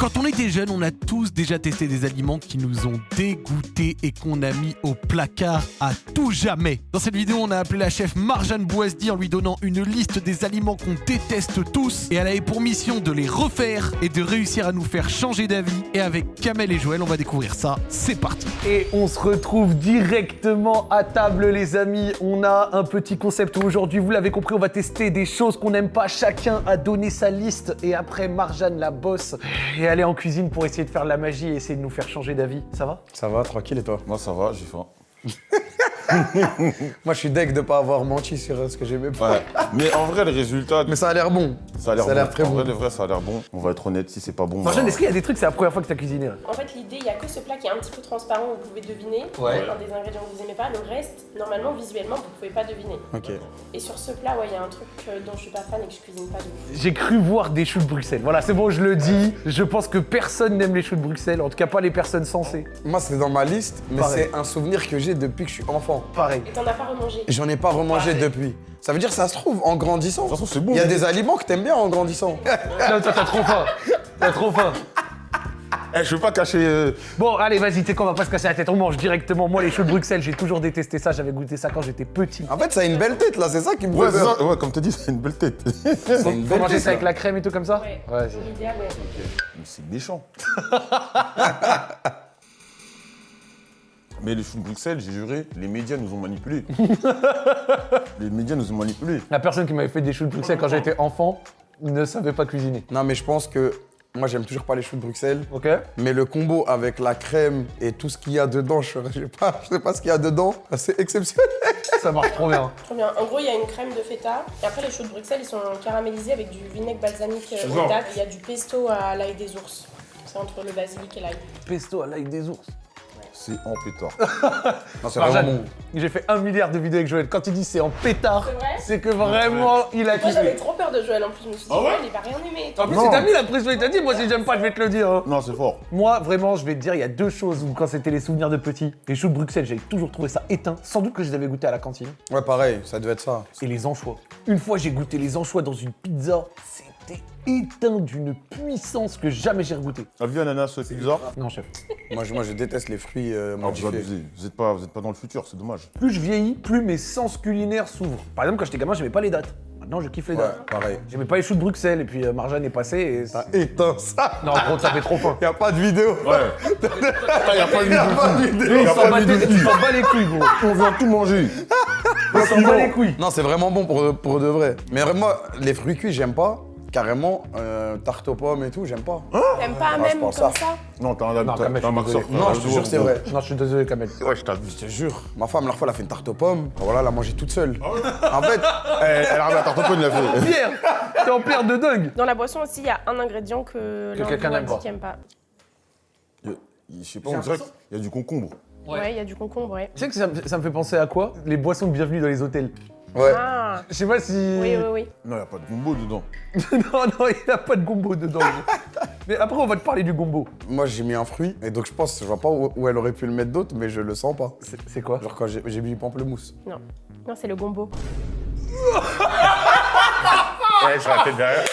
Quand on était jeune, on a tous déjà testé des aliments qui nous ont dégoûtés et qu'on a mis au placard à tout jamais. Dans cette vidéo, on a appelé la chef Marjane Bouazdi en lui donnant une liste des aliments qu'on déteste tous et elle avait pour mission de les refaire et de réussir à nous faire changer d'avis. Et avec Kamel et Joël, on va découvrir ça. C'est parti. Et on se retrouve directement à table, les amis. On a un petit concept où aujourd'hui, vous l'avez compris, on va tester des choses qu'on n'aime pas. Chacun a donné sa liste et après, Marjane, la bosse, est allée en cuisine pour essayer de faire de la magie et essayer de nous faire changer d'avis. Ça va? Ça va, tranquille, et toi? Moi ça va, j'ai faim. Moi, je suis deg de pas avoir menti sur ce que j'aimais pas. Ouais. Mais en vrai, le résultat. Mais ça a l'air bon. Ça a l'air bon. très En bon. vrai De vrai, ça a l'air bon. On va être honnête, si c'est pas bon. Marjane, est-ce qu'il y a des trucs, c'est la première fois que tu as cuisiné là? En fait, l'idée, il n'y a que ce plat qui est un petit peu transparent, vous pouvez deviner. Ouais. Un des ingrédients que vous n'aimez pas. Le reste, normalement, visuellement, vous ne pouvez pas deviner. Ok. Et sur ce plat, ouais, il y a un truc dont je suis pas fan et que je cuisine pas de ouf. J'ai cru voir des choux de Bruxelles. Voilà, c'est bon, je le dis. Je pense que personne n'aime les choux de Bruxelles, en tout cas pas les personnes sensées. Moi, c'est dans ma liste, mais Pareil. c'est un souvenir que j'ai depuis que je suis enfant. Pareil. Et t'en as pas remangé. J'en ai pas remangé depuis. Ça veut dire que ça se trouve, en grandissant. De toute façon, c'est bon. Il y a des aliments que t'aimes bien en grandissant. Non, toi, t'as trop faim. T'as trop faim. Eh, je veux pas cacher. Bon, allez, vas-y, t'es qu'on va pas se casser la tête, on mange directement. Moi, les choux de Bruxelles, j'ai toujours détesté ça. J'avais goûté ça quand j'étais petit. En fait, ça a une belle tête, là, c'est ça qui me Ouais, fait c'est peur. ça. Ouais, comme t'as dit, c'est une belle tête. C'est une Faut belle manger tête, ça avec là. la crème et tout comme ça? Ouais. Ouais, Dans l'idéal, ouais. Mais c'est méchant. Mais les choux de Bruxelles, j'ai juré, les médias nous ont manipulés. Les médias nous ont manipulés. La personne qui m'avait fait des choux de Bruxelles quand j'étais enfant ne savait pas cuisiner. Non, mais je pense que moi, j'aime toujours pas les choux de Bruxelles. Ok? Mais le combo avec la crème et tout ce qu'il y a dedans, je sais pas ce qu'il y a dedans, c'est exceptionnel. Ça marche trop bien. Trop bien. En gros, il y a une crème de feta. Et après, les choux de Bruxelles, ils sont caramélisés avec du vinaigre balsamique au date. Il y a du pesto à l'ail des ours. C'est entre le basilic et l'ail. Pesto à l'ail des ours. C'est en pétard. Non, c'est vraiment Marjane, bon. j'ai fait 1 milliard de vidéos avec Joël. Quand il dit c'est en pétard, C'est vrai c'est que vraiment il a Moi, j'avais kiffé. trop peur de Joël en plus. Je me suis dit, Ah ouais Joël, il va rien aimer. En plus, Non. c'est t'as mis la pression, il t'a dit, moi si j'aime pas, je vais te le dire. Hein. Non, c'est fort. Moi, vraiment, je vais te dire, il y a deux choses où quand c'était les souvenirs de petit, les choux de Bruxelles, j'avais toujours trouvé ça éteint. Sans doute que je les avais goûtés à la cantine. Ouais, pareil, ça devait être ça. Et les anchois. Une fois, j'ai goûté les anchois dans une pizza, c'était éteint d'une puissance que jamais j'ai regoûté. T'as vu ananas pizza? Non, chef. Moi, je déteste les fruits Ah, vous modifiés. abusez. Vous êtes pas dans le futur, c'est dommage. Plus je vieillis, plus mes sens culinaires s'ouvrent. Par exemple, quand j'étais gamin, j'aimais pas les dates. Maintenant, je kiffe les Ouais, dates. pareil. J'aimais pas les choux de Bruxelles, et puis Marjane est passée et ça. Éteint ça. Non, gros, ça fait trop faim. Y a pas de vidéo. Ouais. Ah, y a pas de Y a pas de vidéo. Il a s'en pas bat de les- vidéo. il s'en bat les couilles, gros. On vient tout manger. Il s'en bat les couilles. Non, c'est vraiment bon pour de vrai. Mais vraiment, les fruits cuits, j'aime pas. Carrément, tarte aux pommes et tout, j'aime pas. T'aimes pas Ah, même je comme pense ça, ça. Non, t'as un Non, Kamel, t'as un je suis maxeur. désolé. Non, je te jure, c'est vrai. Non, je suis désolé, Kamel. Ouais, je t'abuse. Je te jure. Ma femme, l'autre fois, elle a fait une tarte aux pommes. Voilà, elle a mangé toute seule. En fait, Elle a la tarte au pot, il l'a fait. Pierre, t'es en perte de dingue. Dans la boisson aussi, il y a un ingrédient que l'un quelqu'un de vous a n'aime dit pas. qu'il aime pas. Je sais pas, on dirait qu'il y a du concombre. Ouais, il y a du concombre, ouais. Tu sais que ça me fait penser à quoi? Les boissons de bienvenue dans les hôtels. ouais. Ah, Je sais pas si... oui, oui, oui. Non, y a pas de gombo dedans. non, il n'y a pas de gombo dedans. Mais après, on va te parler du gombo. Moi, j'ai mis un fruit. Et donc, je pense, je vois pas où elle aurait pu le mettre d'autre, mais je le sens pas. C'est quoi? Genre, quand j'ai mis du pamplemousse. Non. Non, c'est le gombo. Ouais, je la tête derrière.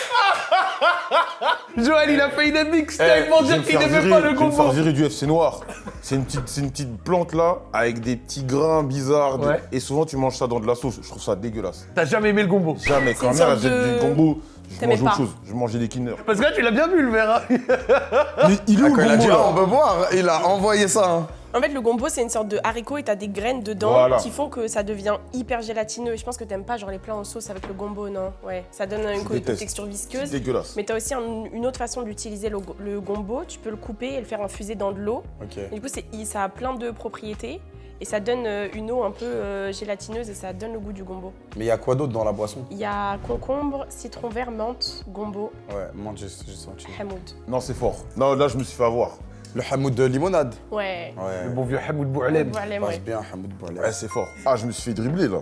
Joël, il a fait une mixtape pour dire qu'il n'aimait pas le Je vais me faire gombo. virer du FC Noir. C'est une petite plante là, avec des petits grains bizarres. Ouais. Et souvent, tu manges ça dans de la sauce. Je trouve ça dégueulasse. T'as jamais aimé le gombo? Jamais. Quand une ma mère elle sorte faisait de- du gombo, je T'aimais mangeais autre pas. chose. Je mangeais des Kinder. Parce que là, tu l'as bien vu, le verre. Hein. Mais il est Ah, où quand le il a dit, gombo ah, on là peut boire, il a envoyé ça. Hein. En fait, le gombo, c'est une sorte de haricot et t'as des graines dedans Voilà. qui font que ça devient hyper gélatineux. Je pense que t'aimes pas genre les plats en sauce avec le gombo, non? Ouais, ça donne une déteste. texture C'est visqueuse. dégueulasse. Mais t'as aussi une autre façon d'utiliser le gombo. Tu peux le couper et le faire infuser dans de l'eau. Ok. Et du coup, ça a plein de propriétés. Et ça donne une eau un peu gélatineuse et ça donne le goût du gombo. Mais il y a quoi d'autre dans la boisson? Il y a concombre, citron vert, menthe, gombo, Ouais, moi, j'ai senti. hamoud. Non, c'est fort. Non, là, je me suis fait avoir. Le Hamoud de limonade. Ouais. Ouais. Le bon vieux Hamoud Boualem. Voilà, Passe ouais. bien, Hamoud Boualem. Ouais, c'est fort. Ah, je me suis fait dribbler là.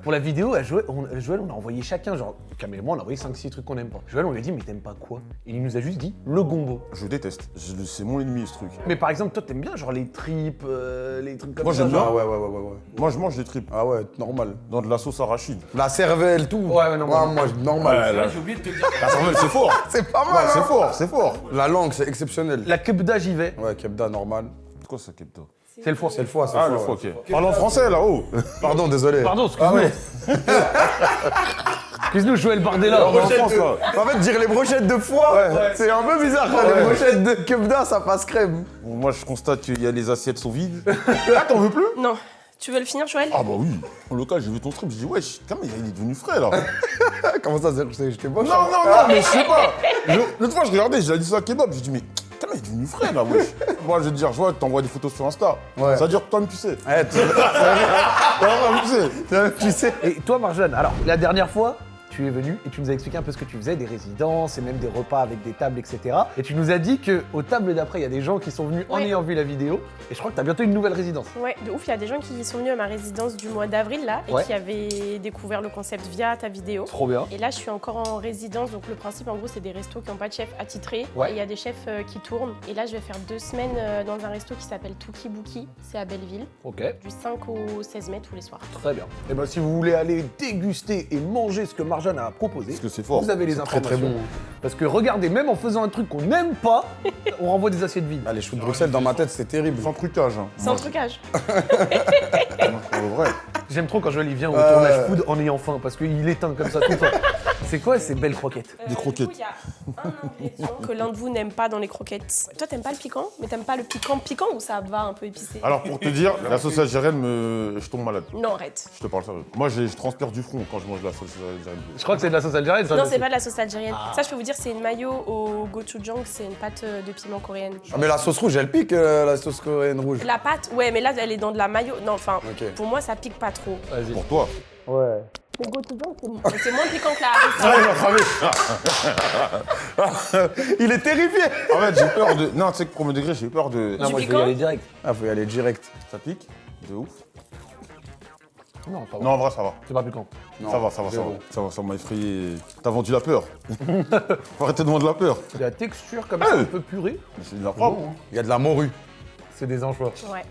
Pour la vidéo, à Joël, on a envoyé chacun, genre, Camille et moi, on a envoyé 5-6 trucs qu'on n'aime pas. Joël, on lui a dit, mais t'aimes pas quoi? Et il nous a juste dit, le gombo. Je déteste. C'est mon ennemi ce truc. Mais par exemple, toi, t'aimes bien, genre, les tripes, les trucs comme Moi, ça. j'aime bien. Ah ouais. Moi, je mange des tripes. Ah ouais, normal. Dans de la sauce arachide. La cervelle, tout. Ouais, non, Ah, moi, normal. là. J'ai oublié de te dire. La cervelle, c'est fort. C'est pas Ouais, mal, c'est hein. fort, c'est fort. La langue, c'est exceptionnel. La kebda, j'y vais. Ouais, kebda, normal. C'est quoi ça, kebda? C'est le foie. C'est le foie, c'est Ah, le le foie. foie, ok. Parle en français là, oh. Pardon, désolé. Pardon, excuse-nous. Excuse-nous, Joël Bardella. On est en France là. En fait, dire les brochettes de foie, c'est un peu bizarre. Les brochettes de kebda, ça passe crème. Bon, moi, je constate qu'il y a les assiettes sont vides. Ah, t'en veux plus? Non. Tu veux le finir, Joël? Ah bah oui. En local, j'ai vu ton strip, j'ai dit wesh, quand même, il est devenu frais là. Comment ça, j'étais moche? Non, mais je sais pas. L'autre fois, je regardais, j'ai dit ça à kebab, j'ai dit mais quand même, il est devenu frais là, wesh. Moi, je vais te dire, je vois, t'envoies des photos sur Insta. Ouais. Ça dure que toi, tu sais. Eh, Tu sais. Et toi, Marjane, alors, la dernière fois, tu es venu et tu nous as expliqué un peu ce que tu faisais, des résidences et même des repas avec des tables, etc. Et tu nous as dit qu'aux tables d'après, il y a des gens qui sont venus en Ouais. ayant vu la vidéo. Et je crois que tu as bientôt une nouvelle résidence. Ouais, de ouf, il y a des gens qui sont venus à ma résidence du mois d'avril là et Ouais. qui avaient découvert le concept via ta vidéo. Trop bien. Et là, je suis encore en résidence, donc le principe en gros, c'est des restos qui n'ont pas de chef attitré. Ouais. Et il y a des chefs qui tournent. Et là, je vais faire 2 semaines dans un resto qui s'appelle Tuki Buki, c'est à Belleville, Ok. du 5 au 16 mai tous les soirs. Très bien. Et ben si vous voulez aller déguster et manger ce que Marjane a proposé, Parce que c'est fort. vous avez les très, informations. très bon. Parce que regardez, même en faisant un truc qu'on n'aime pas, on renvoie des assiettes vides. Ah, les choux de Bruxelles, dans ma tête, c'était terrible. Sans trucage. Hein. Sans trucage. Pour le vrai. J'aime trop quand Joël il vient au tournage food en ayant faim, parce qu'il éteint comme ça tout le temps. C'est quoi ces belles croquettes? Des croquettes. Du coup, il y a un ingrédient que l'un de vous n'aime pas dans les croquettes. Toi, t'aimes pas le piquant, mais t'aimes pas le piquant ou ça va un peu épicé? Alors pour te dire, la sauce algérienne, je tombe malade. Non, arrête. Je te parle sérieux. Moi, je transpire du front quand je mange de la sauce algérienne. Je crois que c'est de la sauce algérienne, ça. Non, c'est pas de la sauce algérienne. Ça, je peux vous dire, c'est une mayo au gochujang, c'est une pâte de piment coréenne. Ah, mais la sauce rouge, elle pique, la sauce coréenne rouge. La pâte, ouais, mais là, elle est dans de la mayo. Non, enfin, Ok. pour moi, ça pique pas trop. Vas-y. Pour toi. Ouais. Le gochujang, c'est moins piquant que la harissa. Il est terrifié. En fait, j'ai peur de. Non, tu sais que premier degré, j'ai peur de. Non, moi je vais y piquant aller direct. Ah, faut y aller direct. Ça pique de ouf. Non, ça va. Non, en vrai, ça va. C'est pas piquant. Non, Ça va, ça va, ça va. zéro. Ça va, ça m'a effrayé. T'as vendu la peur. Faut arrêter de vendre la peur. C'est la texture comme ça, un peu purée. Mais c'est de la frappe. Il y a de la morue. C'est des anchois. Ouais.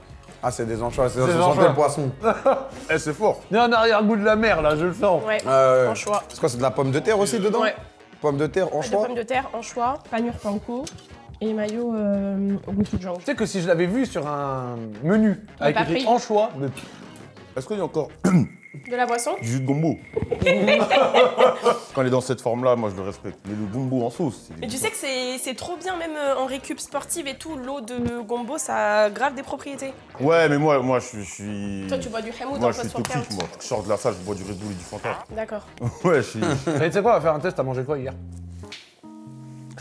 Ah, c'est des anchois, c'est des ça anchois. sentait le poisson. Eh, c'est fort. Il y a un arrière-goût de la mer là, je le sens. Ouais. Ouais. Anchois. C'est quoi, c'est de la pomme de terre aussi dedans? Ouais. Pomme de terre, De anchois? pommes de terre, anchois, panure panko et mayo au gochujang. Tu sais que si je l'avais vu sur un menu avec pas écrit pris. anchois, mais Est-ce qu'il y a encore De la boisson? du jus de gombo? Quand elle est dans cette forme-là, moi je le respecte. Mais le gombo en sauce, c'est. Mais tu sais que c'est trop bien, même en récup sportive et tout, l'eau de gombo, ça a grave des propriétés. Ouais, mais moi je suis. Toi, tu bois du hamoud Moi en je suis post-workout. toxique, moi. Je sors de la salle, je bois du Red Bull et du Fanta. D'accord. Ouais, je suis. Mais tu sais quoi, on va faire un test, t'as mangé quoi hier?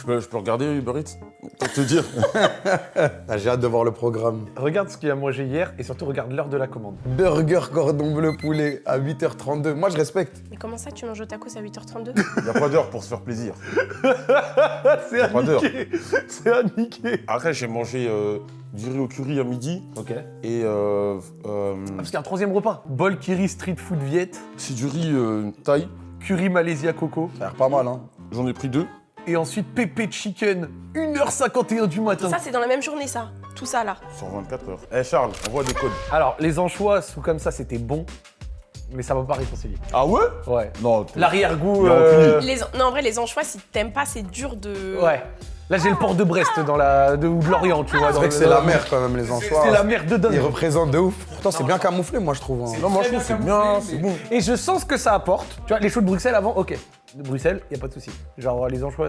Je peux regarder Uber Eats pour te dire. Ah, j'ai hâte de voir le programme. Regarde ce qu'il a mangé hier et surtout regarde l'heure de la commande. Burger cordon bleu poulet à 8h32. Moi, je respecte. Mais comment ça, tu manges au tacos à 8h32? Il n'y a pas d'heure pour se faire plaisir. C'est à Pas d'heure. niquer. C'est à niquer. Après, j'ai mangé du riz au curry à midi Ok. et Parce qu'il y a un troisième repas. Bol Kiri Street Food Viet, c'est du riz thaï. curry Malaysia Coco, Ça a l'air pas mal, hein. J'en ai pris 2. et ensuite pépé chicken, 1h51 du matin. Ça, c'est dans la même journée, ça. Tout ça, là. Sur 24 heures. Eh Charles, envoie des codes. Alors, les anchois sous comme ça, c'était bon, mais ça va pas réconcilier. Ah ouais? Ouais. Non, L'arrière-goût. Il est rancunier. Non, en vrai, les anchois, si t'aimes pas, c'est dur de... Ouais. Là, j'ai le port de Brest ou de Lorient, tu vois. C'est vrai que c'est la mer quand même, les anchois. C'est la mer de Ils dingue. représentent de ouf. Pourtant, c'est bien camouflé, moi, je trouve. hein. Non, moi je trouve que c'est bien, c'est bon. Et je sens ce que ça apporte. Tu vois, les choux de Bruxelles avant, ok. De Bruxelles, y a pas de souci. Genre, les anchois.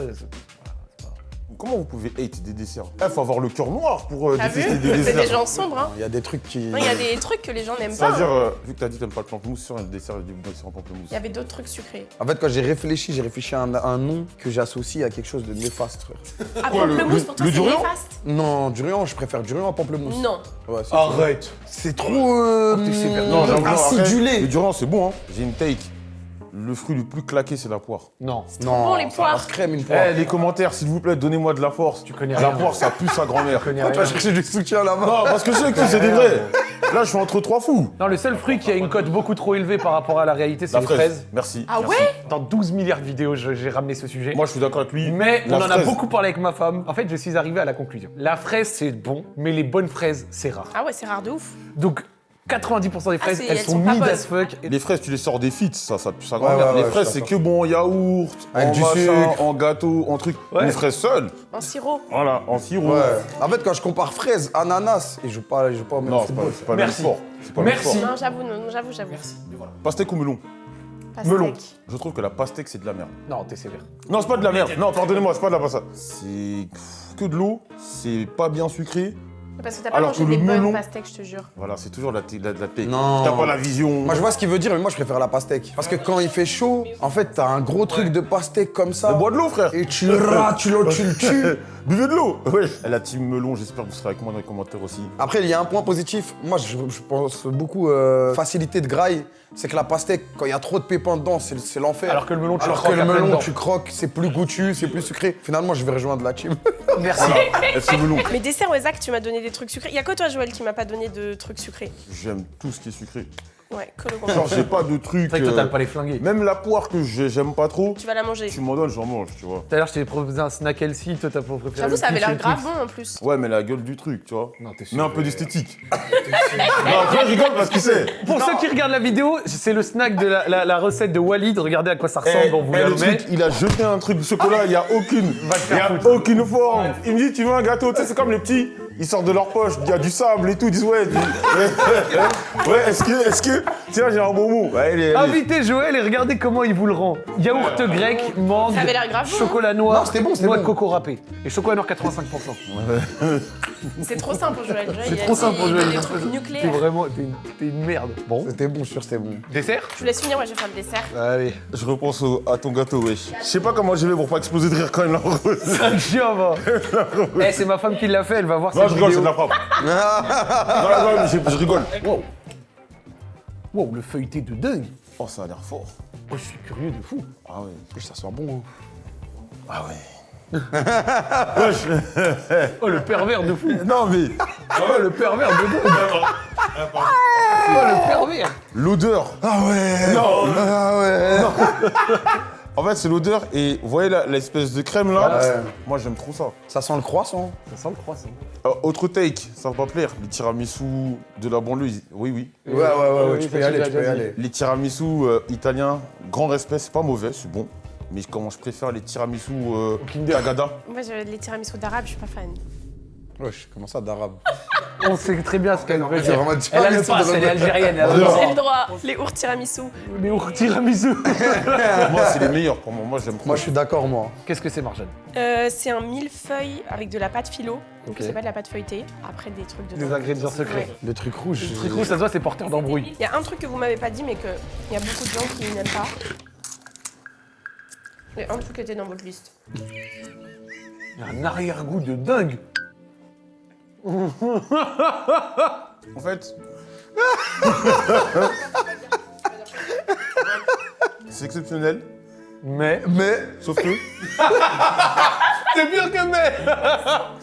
Comment vous pouvez hate des desserts? Eh, faut avoir le cœur noir pour T'as vu? détester des C'est desserts. des gens sombres, hein. Il y a des trucs qui. Non, il y a des trucs que les gens n'aiment Ça pas. veut dire, hein. vu que t'as dit t'aimes pas le pamplemousse, sur un dessert, des desserts en pamplemousse. Il y avait d'autres trucs sucrés. En fait, quand j'ai réfléchi à un nom que j'associe à quelque chose de néfaste, frère. Ah, Quoi, pamplemousse, pour toi, le c'est durian néfaste? Non, durian, je préfère durian à pamplemousse. Non. Ouais, c'est Arrête. C'est trop. t'es sévère. Non, j'avoue, acidulé. Le durand, c'est bon, hein. J'ai une take. le fruit le plus claqué, c'est la poire. Non. Non, bon, les ça poires. reste crème, une poire. Eh, les commentaires, s'il vous plaît, donnez-moi de la force. Tu connais La rien. poire, ça pue sa grand-mère. Tu connais Tu vas rien. chercher du soutien là-bas. Non, parce que je sais que c'est des vrais. Là, je suis entre trois fous. Non, le seul fruit qui a une cote beaucoup trop élevée par rapport à la réalité, c'est La les fraise. fraises. Merci. Ah merci. ouais? Dans 12 milliards de vidéos, j'ai ramené ce sujet. Moi, je suis d'accord avec lui. Mais on La en a fraise. beaucoup parlé avec ma femme. En fait, je suis arrivé à la conclusion. La fraise, c'est bon, mais les bonnes fraises, c'est rare. Ah ouais, c'est rare de ouf. Donc, 90% des fraises, elles elles sont sont pas mid bonnes. as fuck. Les fraises, tu les sors des feats, ça pue sa grand-mère. ouais, les ouais, fraises, je c'est suis que bon en yaourt, Avec en du machin, sucre. en gâteau, en truc. Ouais. Une fraise seule, En sirop. voilà, en sirop. Ouais. En fait, quand je compare fraise, ananas, et je joue pas au même Non, c'est football. pas le même Merci. sport. C'est pas le même Merci. sport. Non, j'avoue, non, j'avoue. Pastèque ou melon? Pastèque. Melon. Je trouve que la pastèque, c'est de la merde. Non, t'es sévère. Non, c'est pas de la merde. Non, pardonnez-moi, c'est pas de la pastèque. C'est que de l'eau, c'est pas bien sucré. Parce que t'as pas Alors mangé que des le bonnes melon- pastèques, je te jure. Voilà, c'est toujours la tech. Non. T'as pas la vision. Moi, je vois ce qu'il veut dire, mais moi, je préfère la pastèque. Parce que quand il fait chaud, en fait, t'as un gros truc de pastèque comme ça. Bois de l'eau, frère. Et tu le rates, tu le tues. Buvez de l'eau. Ouais. La team melon, j'espère que vous serez avec moi dans les commentaires aussi. Après, il y a un point positif. Moi, je pense beaucoup facilité de graille. C'est que la pastèque, quand il y a trop de pépins dedans, c'est l'enfer. Alors que le melon, tu le Alors que croques le après melon, dedans. tu croques, c'est plus goûtu, c'est plus sucré. Finalement, je vais rejoindre la team. Merci. FC melon. Mais dessert, ouais, Zach, tu m'as donné des trucs sucrés. Y a que toi, Joël, qui m'a pas donné de trucs sucrés. J'aime tout ce qui est sucré. Ouais, que le Genre, contraire. j'ai pas de truc. C'est vrai que toi, t'as pas les flinguer. Même la poire que j'aime pas trop, Tu vas la manger. tu m'en donnes, j'en mange, tu vois. Tout à l'heure, je t'ai proposé un snack healthy, toi, t'as préféré. J'avoue, le ça avait cliché l'air grave Twix. bon en plus. Ouais, mais la gueule du truc, tu vois. Non, t'es Mais un peu sévère. d'esthétique. Non, après, je rigole parce qu'il sait. Pour ceux qui regardent la vidéo, c'est le snack de la recette de Walid. Regardez à quoi ça ressemble, on vous la le met. truc, il a jeté un truc de chocolat, il y a aucune, Va te faire il y a foutre. aucune forme. Il me dit, tu veux un gâteau, tu sais, c'est comme les petits. Ils sortent de leur poche, il y a du sable et tout, ils disent ouais. Ouais, est-ce que, tiens, j'ai un bon mot. Ouais, allez. Invitez Joël et regardez comment il vous le rend. Yaourt grec, mangue, Ça avait l'air grave bon, chocolat noir, Non, c'était bon, c'était noix de bon. coco râpé. Et chocolat noir 85%. C'est trop simple pour Joël. C'est trop simple pour Joël. Des trucs T'es nucléaires. vraiment, t'es une merde. Bon, C'était bon, je suis sûr, c'était bon. dessert. Je vous laisse finir, ouais, je vais faire le dessert. Allez. Je repense à ton gâteau, wesh. Je sais pas comment je vais pour pas exploser de rire quand il l'enregistre. Eh, c'est ma femme qui l'a fait, elle va voir Non, cette je rigole, c'est vidéo. de la frappe. Non, mais je rigole. Wow, le feuilleté de dingue. Oh, ça a l'air fort. Oh, je suis curieux de fou. Ah ouais. Ça sent bon. Ah ouais. Oh, le pervers de fou. Non, mais Oh, le pervers de dingue. Oh, le pervers. l'odeur. Ah ouais. Non. Ah ouais. En fait, c'est l'odeur et vous voyez l'espèce de crème là. Ouais. Moi, j'aime trop ça. Ça sent le croissant. Ça sent le croissant. Autre take, ça va pas plaire. Les tiramisu de la banlieue, oui. Ouais, tu ça, peux y tu aller, l'as tu peux y déjà aller. Les tiramisu italiens, grand respect, c'est pas mauvais, c'est bon. Mais comment je préfère les tiramisu Kinder. Tagada. Moi, les tiramisu d'arabe, je suis pas fan. Wesh, comment ça d'arabe? On sait très bien ce qu'elle veut C'est dire. vraiment Elle a le tiramisu pass, de elle est Rebecca. algérienne. Elle a le Ouais. droit. C'est le droit. Les ours tiramisu. Mais on tiramisu. Moi, c'est les meilleurs pour moi. Moi, j'aime trop. Moi, je suis d'accord, moi. Qu'est-ce que c'est, Marjane? C'est un millefeuille avec de la pâte philo. Donc Ok. c'est pas de la pâte feuilletée. Après des trucs dedans. Des ingrédients secrets. Ouais. Le truc rouge. Le truc rouge, ça se voit, c'est porteur d'embrouille. Il y a un truc que vous m'avez pas dit, mais qu'il y a beaucoup de gens qui n'aiment pas. Et un truc qui était dans votre liste. Il y a un arrière-goût de dingue. En fait. C'est exceptionnel, Mais. sauf que. C'est pire que mais.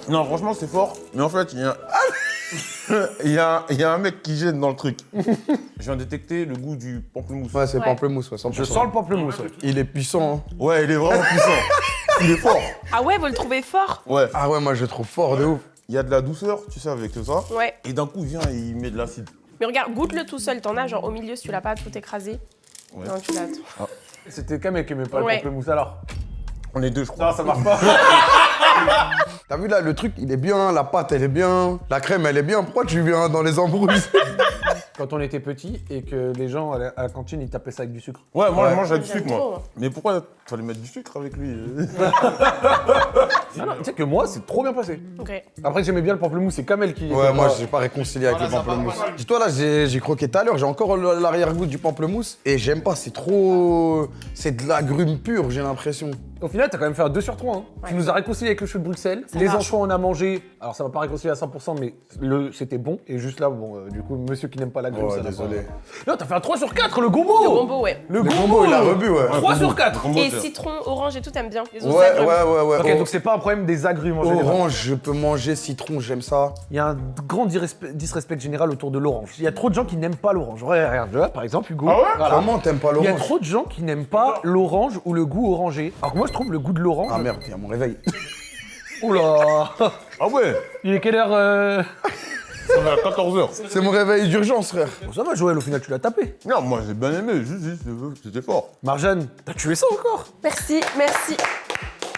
Non, franchement, c'est fort. Mais en fait, il y a. Il y a un mec qui gêne dans le truc. Je viens de détecter le goût du pamplemousse. Ouais, c'est Ouais. pamplemousse, ouais, 100%. Je sens le pamplemousse. Ouais. Il est puissant. Hein. Ouais, il est vraiment puissant. Il est fort. Ah ouais, vous le trouvez fort? Ouais. Ah ouais, moi, je le trouve fort de ouf. Il y a de la douceur, tu sais, avec ça. Ouais. Et d'un coup, il vient et il met de l'acide. Mais regarde, goûte-le tout seul. T'en as genre au milieu si tu l'as pas tout écrasé. Ouais. Non, tu l'as. C'était Kamé qui aimait pas Ouais. le pamplemousse alors. On est deux, je crois. Non, ça marche pas. T'as vu là, le truc, il est bien, la pâte, elle est bien, la crème, elle est bien. Pourquoi tu viens dans les embrouilles? Quand on était petit et que les gens à la cantine ils tapaient ça avec du sucre. Ouais, moi, je mange J'aime du sucre, trop, moi. moi. Mais pourquoi fallait mettre du sucre avec lui Non, non, tu sais que moi c'est trop bien passé. Ok. Après j'aimais bien le pamplemousse, c'est Kamel qui. Ouais, était moi, pas- j'ai pas réconcilié avec le pamplemousse. Dis-toi, là, j'ai croqué tout à l'heure, j'ai encore l'arrière-goût du pamplemousse. Et j'aime pas, c'est trop. C'est de l'agrume pur, j'ai l'impression. Au final, t'as quand même fait un 2 sur 3. Hein. Ouais. Tu nous as réconcilié avec le choux de Bruxelles. Ça Les marche. anchois, on a mangé. Alors, ça va pas réconcilier à 100%, mais c'était bon. Et juste là, bon, du coup, monsieur qui n'aime pas la grue, Ouais, ça n'a désolé. pas... Non, t'as fait un 3 sur 4, le gombo Le gombo, ouais. Le Le gombo, combo, il a rebu, ouais. 3 sur 4 Et citron, orange et tout, t'aimes bien. Les Ouais, autres ouais, agrumes. ouais, ouais. Ok, donc c'est pas un problème des agrumes en général. Orange, je peux manger, citron, j'aime ça. Il y a un grand disrespect général autour de l'orange. Il y a trop de gens qui n'aiment pas l'orange. Regarde, là, par exemple, Hugo. Ah ouais voilà. Comment t'aimes pas Il y a l'orange? trop de gens qui n'aiment pas l'orange ou le goût orangé. Alors que moi, je trouve le goût de l'orange... Ah merde, il y a mon réveil. Oula. Ah ouais. Il est quelle heure On est à 14h. C'est mon réveil d'urgence, frère. Bon, ça va, Joël, au final, tu l'as tapé. Non, moi j'ai bien aimé, juste, c'était fort. Marjane, t'as tué ça encore? Merci, merci.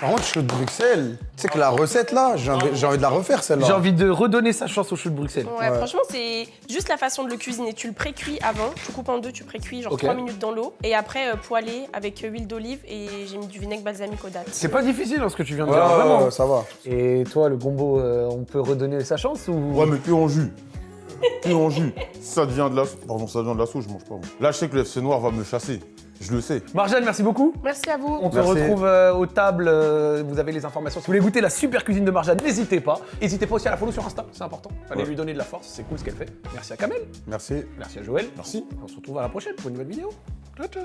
Par contre, chou de Bruxelles, tu sais que la recette là, j'ai envie de la refaire celle-là. J'ai envie de redonner sa chance au chou de Bruxelles. Ouais, franchement, c'est juste la façon de le cuisiner. Tu le pré-cuis avant, tu coupes en deux, tu pré-cuis genre Ok. 3 minutes dans l'eau. Et après, poêlé avec huile d'olive et j'ai mis du vinaigre balsamique aux dattes. C'est pas difficile hein, ce que tu viens de Ouais, dire, vraiment. ouais, ça va. Et toi, le gombo, on peut redonner sa chance ou... Ouais, mais que en jus. Que en jus. Ça devient de la sauce. Pardon, ça devient de la sauce, je mange pas. Moi. Là, je sais que le FC Noir va me chasser. Je le sais. Marjane, merci beaucoup. Merci à vous. On te Merci. retrouve aux tables, vous avez les informations. Si vous voulez goûter la super cuisine de Marjane, n'hésitez pas. N'hésitez pas aussi à la follow sur Insta, c'est important. Allez Ouais. lui donner de la force, c'est cool ce qu'elle fait. Merci à Kamel, Merci. merci à Joël. Merci. On se retrouve à la prochaine pour une nouvelle vidéo. Ciao ciao.